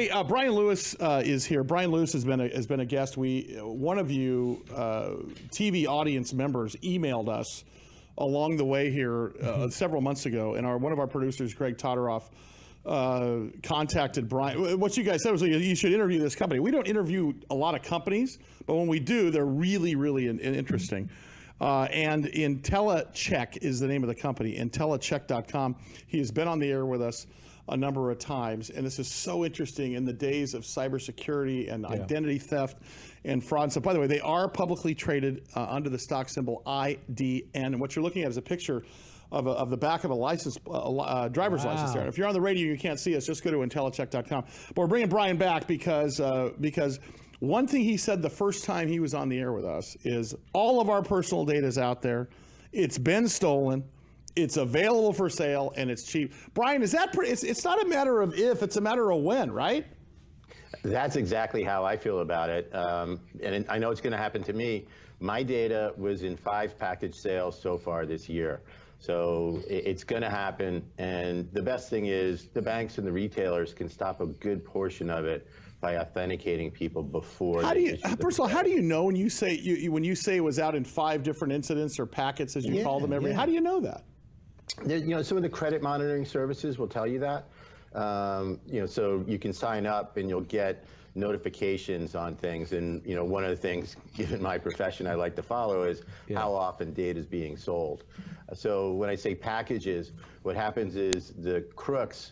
Hey, Bryan Lewis is here. Bryan Lewis has been a guest. One of you TV audience members emailed us along the way here several months ago, and one of our producers, Greg Todoroff, contacted Bryan. What you guys said was you should interview this company. We don't interview a lot of companies, but when we do, they're really, really interesting. And Intellicheck is the name of the company, Intellicheck.com. He has been on the air with us a number of times, and this is so interesting in the days of cybersecurity and identity theft and fraud. So, by the way, they are publicly traded under the stock symbol IDN, and what you're looking at is a picture of the back of a license, driver's license there. And if you're on the radio, you can't see us. Just go to Intellicheck.com. But we're bringing Bryan back because one thing he said the first time he was on the air with us is all of our personal data is out there. It's been stolen. It's available for sale, and it's cheap. Bryan, is that it's not a matter of if, it's a matter of when, right? That's exactly how I feel about it. And I know it's going to happen to me. My data was in 5 package sales so far this year. So it's going to happen. And the best thing is the banks and the retailers can stop a good portion of it by authenticating people before. First of all, how do you know when you say it was out in 5 different incidents or packets, as you call them how do you know that? Some of the credit monitoring services will tell you that. So you can sign up and you'll get notifications on things. And, one of the things, given my profession, I like to follow is how often data is being sold. So when I say packages, what happens is the crooks,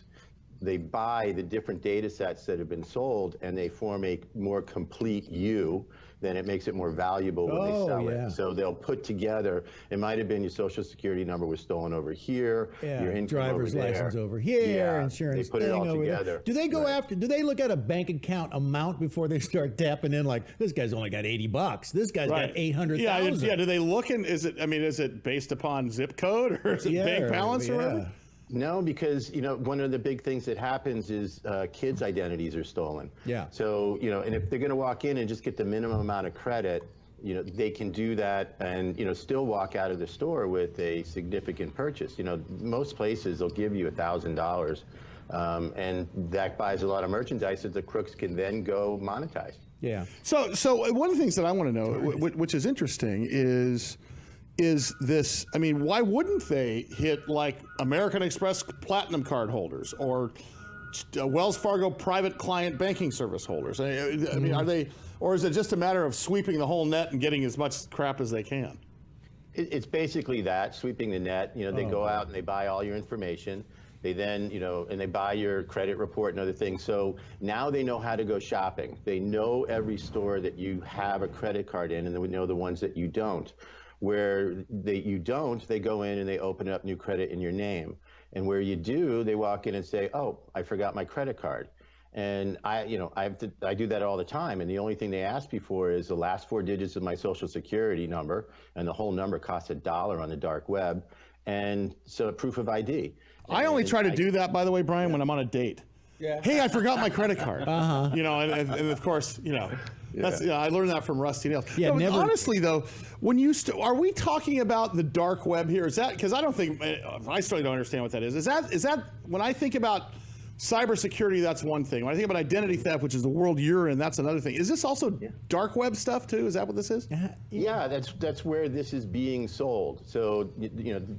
they buy the different data sets that have been sold and they form a more complete you. Then it makes it more valuable when they sell it. So they'll put together, it might have been your social security number was stolen over here, your income driver's over license over here, insurance they put it all together. Do they go after, do they look at a bank account amount before they start tapping in like, this guy's only got $80, this guy's got 800,000? Yeah, do they look in, is it based upon zip code or is it bank balance or whatever? No, because one of the big things that happens is kids' identities are stolen. Yeah. So and if they're going to walk in and just get the minimum amount of credit, they can do that and still walk out of the store with a significant purchase. Most places will give you $1,000, and that buys a lot of merchandise that the crooks can then go monetize. Yeah. So one of the things that I want to know, which is interesting, is this, why wouldn't they hit like American Express Platinum card holders or Wells Fargo private client banking service holders? Are they, or is it just a matter of sweeping the whole net and getting as much crap as they can? It's basically that, sweeping the net. They go out and they buy all your information. They then, and they buy your credit report and other things. So now they know how to go shopping. They know every store that you have a credit card in, and they would know the ones that you don't. Where you don't, they go in and they open up new credit in your name. And where you do, they walk in and say, oh, I forgot my credit card. And I do that all the time. And the only thing they ask me for is the last 4 digits of my social security number. And the whole number costs $1 on the dark web. And so proof of ID. I only try to do that, by the way, Bryan, when I'm on a date. Yeah. Hey, I forgot my credit card. And of course, that's, I learned that from Rusty Nails. Yeah, honestly, though, when are we talking about the dark web here? Is that, because I don't think, I still don't understand what that is. Is that when I think about cybersecurity, that's one thing. When I think about identity theft, which is the world you're in, that's another thing. Is this also dark web stuff too? Is that what this is? Yeah, that's where this is being sold. So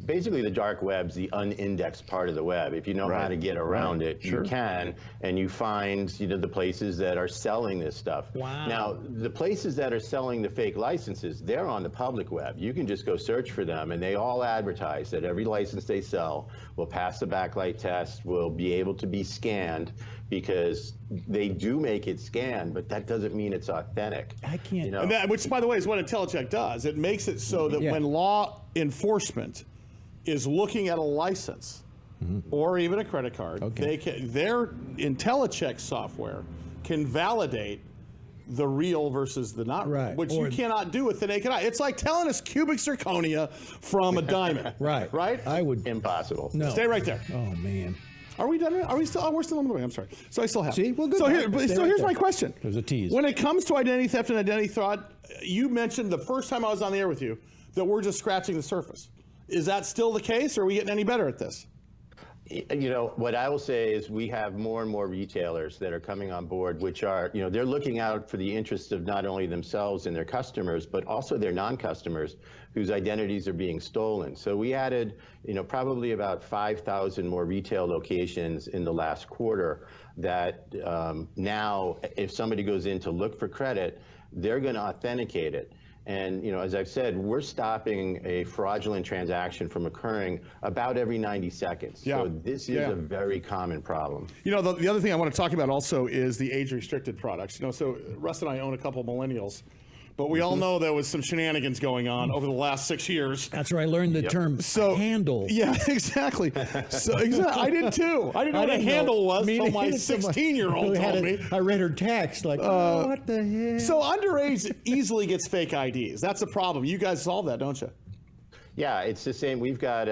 basically the dark web's the unindexed part of the web. If you know how to get around it, you can, and you find the places that are selling this stuff. Wow. Now the places that are selling the fake licenses, they're on the public web. You can just go search for them, and they all advertise that every license they sell will pass the backlight test, will be able to be scanned, because they do make it scanned, but that doesn't mean it's authentic. I can't. And that, which, by the way, is what Intellicheck does. It makes it so that when law enforcement is looking at a license or even a credit card, their Intellicheck software can validate the real versus the not real, which you cannot do with the naked eye. It's like telling us cubic zirconia from a diamond. Right? I would. Impossible. No. Stay right there. Oh, man. Are we done? Are we still? Oh, we're still on the way. I'm sorry. So I still have. See, well, good. So here's my question. There's a tease. When it comes to identity theft and identity fraud, you mentioned the first time I was on the air with you that we're just scratching the surface. Is that still the case, or are we getting any better at this? You know, what I will say is we have more and more retailers that are coming on board, which are, you know, they're looking out for the interests of not only themselves and their customers, but also their non-customers whose identities are being stolen. So we added, you know, probably about 5,000 more retail locations in the last quarter that now if somebody goes in to look for credit, they're going to authenticate it. And, you know, as I've said, we're stopping a fraudulent transaction from occurring about every 90 seconds. Yeah. So this is a very common problem. You know, the other thing I want to talk about also is the age-restricted products. You know, so Russ and I own a couple of millennials, but we all know there was some shenanigans going on over the last 6 years. That's where I learned the term handle. Yeah, exactly. So I did too. I didn't know what a handle was until my 16-year-old told me. I read her text like, oh, what the hell? So underage easily gets fake IDs. That's a problem. You guys solve that, don't you? Yeah, it's the same. We've got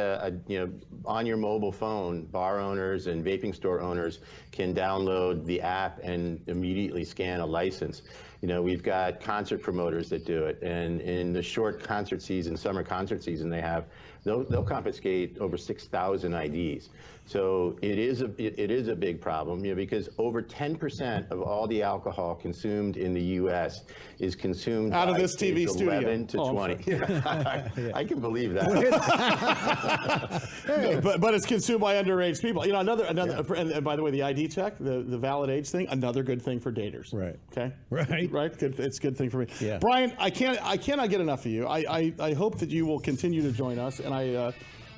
you know, on your mobile phone, bar owners and vaping store owners can download the app and immediately scan a license. You know, we've got concert promoters that do it, and in the short concert season, summer concert season, they'll confiscate over 6,000 IDs. So it is a big problem, you know, because over 10% of all the alcohol consumed in the U.S. is consumed out of this TV studio. 11 to 20. I can believe that. but it's consumed by underage people. You know, another. And by the way, the ID check, the valid age thing, another good thing for daters. Right. Okay. Right. Good. It's a good thing for me. Yeah. Bryan, I cannot get enough of you. I hope that you will continue to join us, and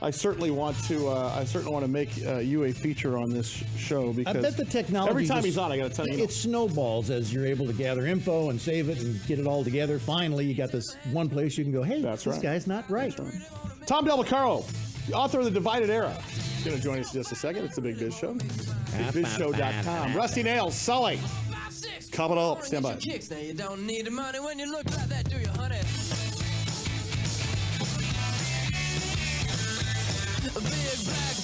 I certainly want to make you a feature on this show, because I bet the technology every time he's on, I got to tell you, it snowballs as you're able to gather info and save it and get it all together. Finally, you got this one place you can go, hey, this guy's not right. Tom Del Vaccaro, the author of The Divided Era, is going to join us in just a second. It's the Big Biz Show. BigBizShow.com. Rusty Nails, Sully. Coming up. Stand by. Kicks, now you don't need the money when you look like that, do you, honey? A big black